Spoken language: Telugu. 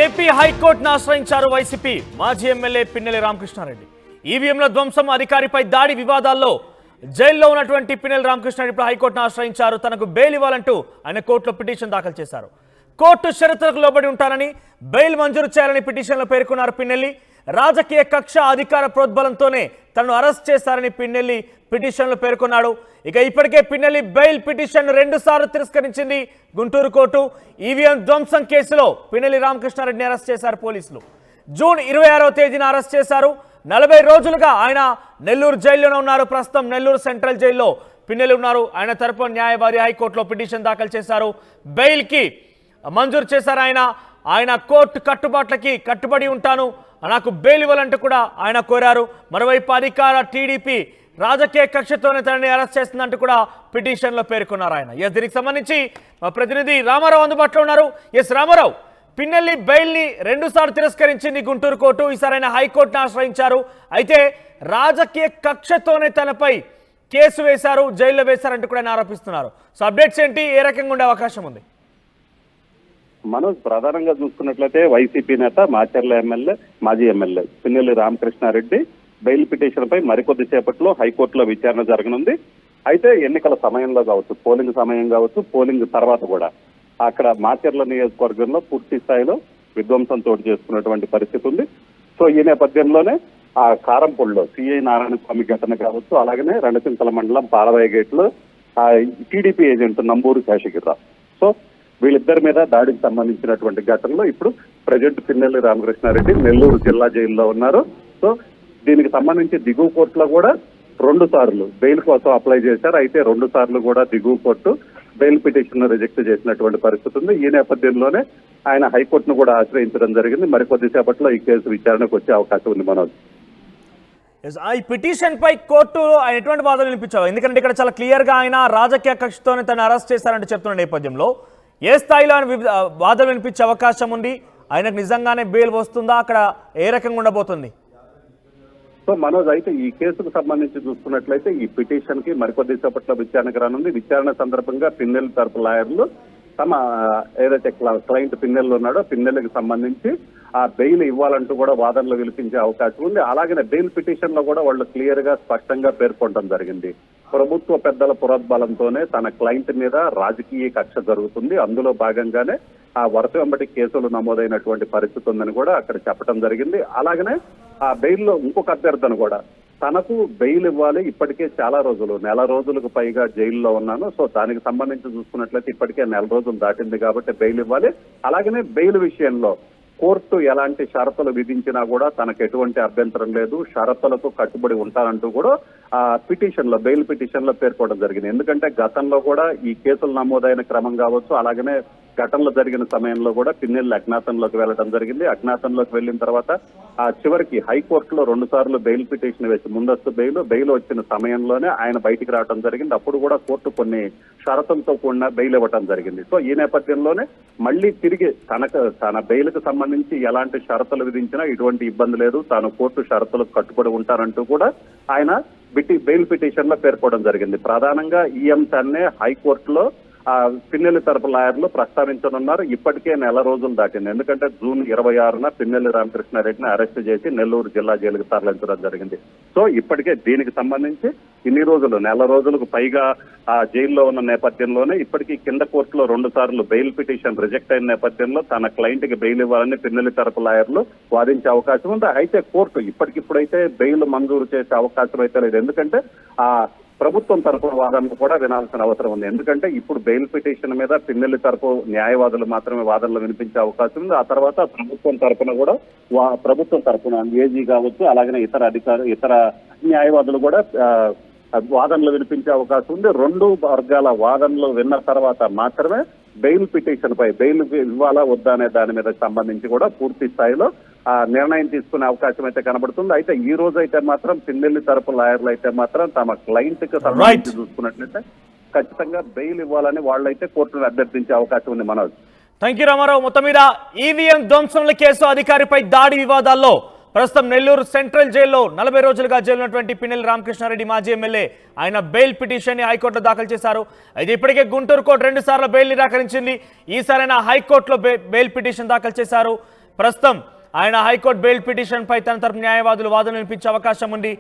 ఏపీ హైకోర్టును ఆశ్రయించారు వైసీపీ మాజీ ఎమ్మెల్యే పిన్నెల్లి రామకృష్ణారెడ్డి. ఈవీఎంల ధ్వంసం, అధికారిపై దాడి వివాదాల్లో జైల్లో ఉన్నటువంటి పిన్నెల్లి రామకృష్ణారెడ్డి ఇప్పుడు హైకోర్టును ఆశ్రయించారు. తనకు బెయిల్ ఇవ్వాలంటూ ఆయన కోర్టులో పిటిషన్ దాఖలు చేశారు. కోర్టు షరతులకు లోబడి ఉంటానని, బెయిల్ మంజూరు చేయాలని పిటిషన్లో పేర్కొన్నారు పిన్నెల్లి. రాజకీయ కక్ష, అధికార ప్రోద్బలంతోనే తనను అరెస్ట్ చేశారని పిన్నెల్లి పిటిషన్లో పేర్కొన్నాడు. ఇక ఇప్పటికే పిన్నెల్లి బెయిల్ పిటిషన్ 2 సార్లు తిరస్కరించింది గుంటూరు కోర్టు. ఈవీఎం ధ్వంసం కేసులో పిన్నెల్లి రామకృష్ణారెడ్డిని అరెస్ట్ చేశారు పోలీసులు. జూన్ 26వ తేదీన అరెస్ట్ చేశారు. 40 రోజులుగా ఆయన నెల్లూరు జైల్లోనే ఉన్నారు. ప్రస్తుతం నెల్లూరు సెంట్రల్ జైల్లో పిన్నెల్లి ఉన్నారు. ఆయన తరపున న్యాయవాది హైకోర్టులో పిటిషన్ దాఖలు చేశారు. బెయిల్కి మంజూరు చేశారు. ఆయన కోర్టు కట్టుబాట్లకి కట్టుబడి ఉంటాను, నాకు బెయిల్ ఇవ్వాలంటూ కూడా ఆయన కోరారు. మరోవైపు అధికార టీడీపీ రాజకీయ కక్షతోనే తనని అరెస్ట్ చేస్తుందంటూ కూడా పిటిషన్లో పేర్కొన్నారు ఆయన. దీనికి సంబంధించి మా ప్రతినిధి రామారావు అందుబాటులో ఉన్నారు. రామారావు, పిన్నెల్లి బెయిల్ని 2 సార్లు తిరస్కరించింది గుంటూరు కోర్టు. ఈసారి ఆయన హైకోర్టును ఆశ్రయించారు. అయితే రాజకీయ కక్షతోనే తనపై కేసు వేశారు, జైల్లో వేశారంటూ కూడా ఆయన ఆరోపిస్తున్నారు. సో అప్డేట్స్ ఏంటి, ఏ రకంగా ఉండే అవకాశం ఉంది? మనోజ్, ప్రధానంగా చూసుకున్నట్లయితే వైసీపీ నేత మాచర్ల ఎమ్మెల్యే, మాజీ MLA Pinnelli Ramakrishna Reddy bail petition పై మరికొద్ది సేపట్లో హైకోర్టులో విచారణ జరగనుంది. అయితే ఎన్నికల సమయంలో కావచ్చు, పోలింగ్ సమయం కావచ్చు, పోలింగ్ తర్వాత కూడా అక్కడ మాచర్ల నియోజకవర్గంలో పూర్తి స్థాయిలో విధ్వంసం చోటు చేసుకున్నటువంటి పరిస్థితి ఉంది. సో ఈ నేపథ్యంలోనే ఆ కారంపొడిలో సిఐ నారాయణ స్వామి ఘటన కావచ్చు, అలాగనే రెండచింతల మండలం పాలవాయి గేట్లో TDP agent Namburu Seshagiri Rao, so వీళ్ళిద్దరి మీద దాడికి సంబంధించినటువంటి ఘటనలో ఇప్పుడు ప్రజెంట్ పిన్నెల్లి రామకృష్ణారెడ్డి నెల్లూరు జిల్లా జైల్లో ఉన్నారు. సో దీనికి సంబంధించి దిగువ కోర్టులో కూడా 2 సార్లు బెయిల్ కోసం అప్లై చేశారు. అయితే 2 సార్లు కూడా దిగువ కోర్టు బెయిల్ పిటిషన్ రిజెక్ట్ చేసినటువంటి పరిస్థితి ఉంది. ఈ నేపథ్యంలోనే ఆయన హైకోర్టును కూడా ఆశ్రయించడం జరిగింది. మరికొద్దిసేపట్లో ఈ కేసు విచారణకు వచ్చే అవకాశం ఉంది. మనోజ్, ఈ పిటిషన్ పై కోర్టు ఆయన ఎటువంటి వాదనలు వినిపించావు? ఎందుకంటే ఇక్కడ చాలా క్లియర్ గా ఆయన రాజకీయ కక్షతోనే తను అరెస్ట్ చేశారంటే చెప్తున్న నేపథ్యంలో ఏ స్థాయిలో వాదనలు వినిపించే అవకాశం ఉంది? ఆయనకు నిజంగానే బెయిల్ వస్తుందా? అక్కడ ఏ రకంగా ఉండబోతుంది? సో మనోజ్, అయితే ఈ కేసుకు సంబంధించి చూసుకున్నట్లయితే ఈ పిటిషన్ కి మరికొద్ది సేపట్లో విచారణకు రానుంది. విచారణ సందర్భంగా పిన్నెల్లి తరపు లాయర్లు తమ ఏదైతే క్లయింట్ పిన్నెల్లి ఉన్నాడో పిన్నెల్లికి సంబంధించి ఆ బెయిల్ ఇవ్వాలంటూ కూడా వాదనలు వినిపించే అవకాశం ఉంది. అలాగనే బెయిల్ పిటిషన్ లో కూడా వాళ్ళు క్లియర్ గా స్పష్టంగా పేర్కొనడం జరిగింది. ప్రభుత్వ పెద్దల పురోద్బలంతోనే తన క్లయింట్ మీద రాజకీయ కక్ష జరుగుతుంది, అందులో భాగంగానే ఆ వరుస వెంబటి కేసులు నమోదైనటువంటి పరిస్థితి ఉందని కూడా అక్కడ చెప్పడం జరిగింది. అలాగనే ఆ బెయిల్లో ఇంకొక అభ్యర్థన కూడా తనకు బెయిల్ ఇవ్వాలి, ఇప్పటికే చాలా రోజులు, 1 రోజులకు పైగా జైల్లో ఉన్నాను, సో దానికి సంబంధించి చూసుకున్నట్లయితే ఇప్పటికే 1 రోజులు దాటింది కాబట్టి బెయిల్ ఇవ్వాలి. అలాగనే బెయిల్ విషయంలో కోర్టు ఎలాంటి షరతులు విధించినా కూడా తనకు ఎటువంటి అభ్యంతరం లేదు, షరతులకు కట్టుబడి ఉంటానంటూ కూడా ఆ పిటిషన్ లో, బెయిల్ పిటిషన్ లో పేర్కోవడం జరిగింది. ఎందుకంటే గతంలో కూడా ఈ కేసులు నమోదైన క్రమం కావచ్చు, అలాగనే ఘటనలు జరిగిన సమయంలో కూడా పిన్నెల్లి అజ్ఞాతంలోకి వెళ్ళడం జరిగింది. అజ్ఞాతంలోకి వెళ్ళిన తర్వాత ఆ చివరికి హైకోర్టులో 2 సార్లు బెయిల్ పిటిషన్ వేసి ముందస్తు బెయిల్ వచ్చిన సమయంలోనే ఆయన బయటికి రావడం జరిగింది. అప్పుడు కూడా కోర్టు కొన్ని షరతులతో కూడిన బెయిల్ ఇవ్వడం జరిగింది. సో ఈ నేపథ్యంలోనే మళ్ళీ తిరిగి తన బెయిల్కి సంబంధించి ఎలాంటి షరతులు విధించినా ఎటువంటి ఇబ్బంది లేదు, తాను కోర్టు షరతులకు కట్టుబడి ఉంటారంటూ కూడా ఆయన బెయిల్ పిటిషన్ లో పేర్కోవడం జరిగింది. ప్రధానంగా ఈ అంశాన్నే హైకోర్టులో పిన్నెల్లి తరపు లాయర్లు ప్రస్తావించనున్నారు. ఇప్పటికే 1 రోజులు దాటింది. ఎందుకంటే జూన్ 26న పిన్నెల్లి రామకృష్ణారెడ్డిని అరెస్ట్ చేసి నెల్లూరు జిల్లా జైలుకు తరలించడం జరిగింది. సో ఇప్పటికే దీనికి సంబంధించి ఇన్ని రోజులు, 1 రోజులకు పైగా ఆ జైల్లో ఉన్న నేపథ్యంలోనే ఇప్పటికీ కింద కోర్టులో 2 సార్లు బెయిల్ పిటిషన్ రిజెక్ట్ అయిన నేపథ్యంలో తన క్లయింట్ కి బెయిల్ ఇవ్వాలని పిన్నెల్లి తరపు లాయర్లు వాదించే అవకాశం ఉంది. అయితే కోర్టు ఇప్పటికిప్పుడైతే బెయిల్ మంజూరు చేసే అవకాశం అయితే లేదు. ఎందుకంటే ఆ ప్రభుత్వం తరపున వాదనలు కూడా వినాల్సిన అవసరం ఉంది. ఎందుకంటే ఇప్పుడు బెయిల్ పిటిషన్ మీద పిన్నెల్లి తరపు న్యాయవాదులు మాత్రమే వాదనలు వినిపించే అవకాశం ఉంది. ఆ తర్వాత ప్రభుత్వం తరపున కూడా ప్రభుత్వం తరపున ఏజీ కావచ్చు, అలాగనే ఇతర న్యాయవాదులు కూడా వాదనలు వినిపించే అవకాశం ఉంది. 2 వర్గాల వాదనలు విన్న తర్వాత మాత్రమే బెయిల్ పిటిషన్ పై బెయిల్ ఇవ్వాలా వద్దా అనే దాని మీద సంబంధించి కూడా పూర్తి స్థాయిలో నిర్ణయం తీసుకునే అవకాశం అయితే కనబడుతుంది. అయితే ఈ రోజు అయితే మాత్రం పిన్నెల్లి తరపు లాయర్లు అయితే మాత్రం తమ క్లయింట్ కి సంబంధించి చూసుకున్నట్లయితే ఖచ్చితంగా బెయిల్ ఇవ్వాలని వాళ్ళైతే కోర్టును అభ్యర్థించే అవకాశం ఉంది. Manoj, thank you Ramarao. మొత్తం మీద ఈవీఎం ధ్వంసంల కేసు, అధికారిపై దాడి వివాదాల్లో ప్రస్తుతం నెల్లూరు సెంట్రల్ జైల్లో 40 రోజులుగా జైలు ఉన్నటువంటి పిన్నెల్లి రామకృష్ణారెడ్డి మాజీ ఎమ్మెల్యే ఆయన బెయిల్ పిటిషన్ ని హైకోర్టులో దాఖలు చేశారు. అయితే ఇప్పటికే గుంటూరు కోర్టు 2 సార్లు బెయిల్ నిరాకరించింది. ఈసారి ఆయన హైకోర్టులో బెయిల్ పిటిషన్ దాఖలు చేశారు. ప్రస్తుతం ఆయన హైకోర్టు బెయిల్ పిటిషన్ పై తన తరపు న్యాయవాదులు వాదనలు వినిపించే అవకాశం ఉంది.